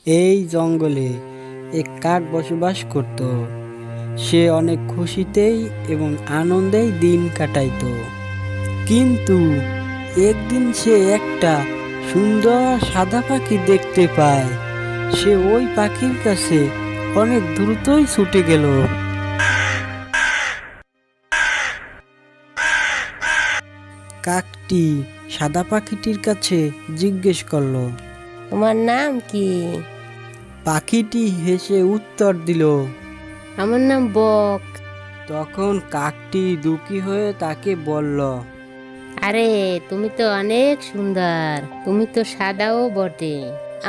এই জঙ্গলে এক কাক বসবাস করত। সে অনেক খুশিতেই এবং আনন্দেই দিন কাটাইতো। কিন্তু একদিন সে একটা সুন্দর সাদা পাখি দেখতে পায়। সে ওই পাখির কাছে অনেক দ্রুতই ছুটে গেল। কাকটি সাদা পাখিটির কাছে জিজ্ঞেস করলো, তোমার নাম কি? পাখিটি হেসে উত্তর দিল। আমার নাম বক। তখন কাকটি দুঃখী হয়ে তাকে বলল, আরে তুমি তো অনেক সুন্দর, তুমি তো সাদাও বটে।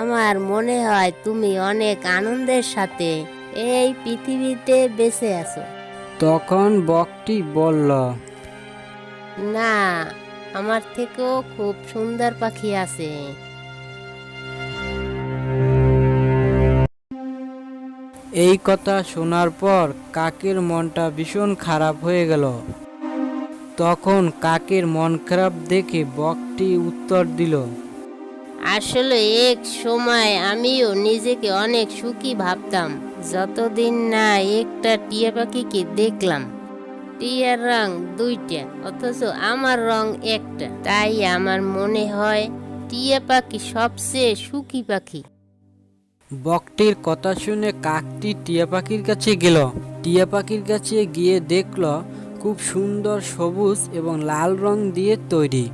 আমার মনে হয় তুমি অনেক আনন্দের সাথে এই পৃথিবীতে বেঁচে আছো। তখন বকটি বলল, না, আমার থেকেও খুব সুন্দর পাখি আছে। এই কথা শোনার পর কাকের মনটা ভীষণ খারাপ হয়ে গেল। তখন কাকের মন খারাপ দেখে বকটি উত্তর দিল, আসলে এক সময় আমিও নিজেকে অনেক সুখী ভাবতাম, যতদিন না একটা টিয়া পাখিকে দেখলাম। টিয়ার রং দুইটা, অথচ আমার রং একটা। তাই আমার মনে হয় টিয়া পাখি সবচেয়ে সুখী পাখি। বকটির কথা শুনে কাকটি টিয়া পাখির কাছে গেল। টিয়া পাখির কাছে গিয়ে দেখল খুব সুন্দর সবুজ এবং লাল রং দিয়ে তৈরি।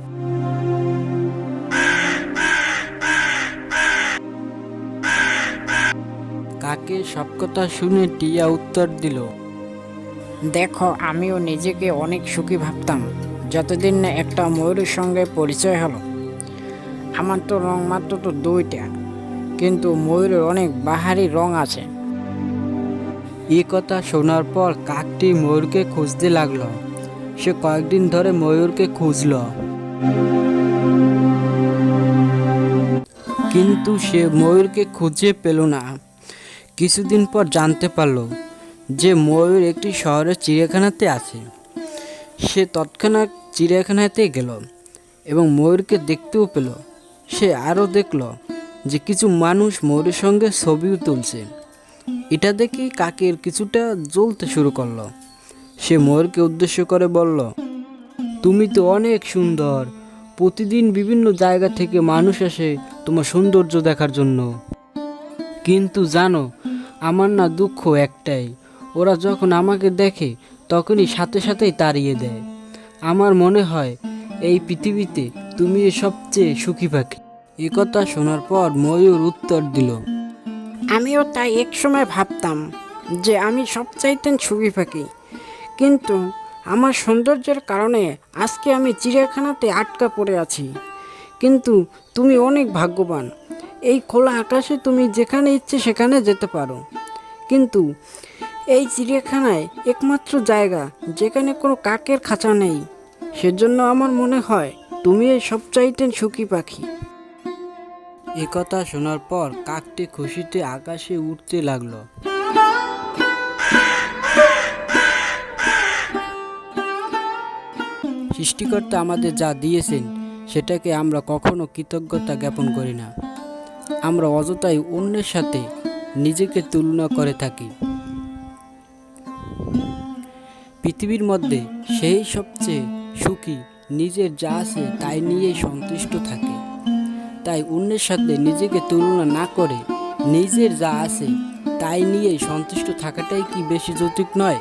কাকের সব কথা শুনে টিয়া উত্তর দিল, দেখো, আমিও নিজেকে অনেক সুখী ভাবতাম, যতদিন না একটা ময়ূরের সঙ্গে পরিচয় হলো। আমার তো রং মাত্র তো দুইটা, কিন্তু ময়ূরের অনেক বাহারি রং আছে। এই কথা শোনার পর কাকটি ময়ূরকে খুঁজতে লাগলো। সে কয়েকদিন ধরে ময়ূরকে খুঁজলো, কিন্তু সে ময়ূরকে খুঁজে পেল না। কিছুদিন পর জানতে পারলো যে ময়ূর একটি শহরের চিড়িয়াখানাতে আছে। সে তৎক্ষণাৎ চিড়িয়াখানাতে গেল এবং ময়ূরকে দেখতেও পেল। সে আরও দেখল যে কিছু মানুষ ময়ূরের সঙ্গে ছবিও তুলছে। এটা দেখে কাকের কিছুটা জ্বলতে শুরু করলো। সে ময়ূরকে উদ্দেশ্য করে বলল, তুমি তো অনেক সুন্দর, প্রতিদিন বিভিন্ন জায়গা থেকে মানুষ আসে তোমার সৌন্দর্য দেখার জন্য। কিন্তু জানো, আমার না দুঃখ একটাই, ওরা যখন আমাকে দেখে তখনই সাথে সাথেই তাড়িয়ে দেয়। আমার মনে হয় এই পৃথিবীতে তুমি সবচেয়ে সুখী পাখি। এ কথা শোনার পর ময়ূর উত্তর দিল, আমিও তাই এক সময় ভাবতাম যে আমি সবচাইতে সুখী পাখি, কিন্তু আমার সৌন্দর্যের কারণে আজকে আমি চিড়িয়াখানাতে আটকা পড়ে আছি। কিন্তু তুমি অনেক ভাগ্যবান, এই খোলা আকাশে তুমি যেখানে ইচ্ছে সেখানে যেতে পারো। কিন্তু এই চিড়িয়াখানায় একমাত্র জায়গা যেখানে কোনো কাকের খাঁচা নেই, সেজন্য আমার মনে হয় তুমি এই সবচাইতে সুখী পাখি। এ কথা শোনার পর কাকটি খুশিতে আকাশে উড়তে লাগলো। সৃষ্টিকর্তা আমাদের যা দিয়েছেন সেটাকে আমরা কখনো কৃতজ্ঞতা জ্ঞাপন করি না। আমরা অযথাই অন্যের সাথে নিজেকে তুলনা করে থাকি। পৃথিবীর মধ্যে সেই সবচেয়ে সুখী নিজের যা আছে তাই নিয়েই সন্তুষ্ট থাকে। তাই অন্যের সাথে নিজেকে তুলনা না করে নিজের যা আছে তাই নিয়েই সন্তুষ্ট থাকাটাই কি বেশি যৌতুক নয়?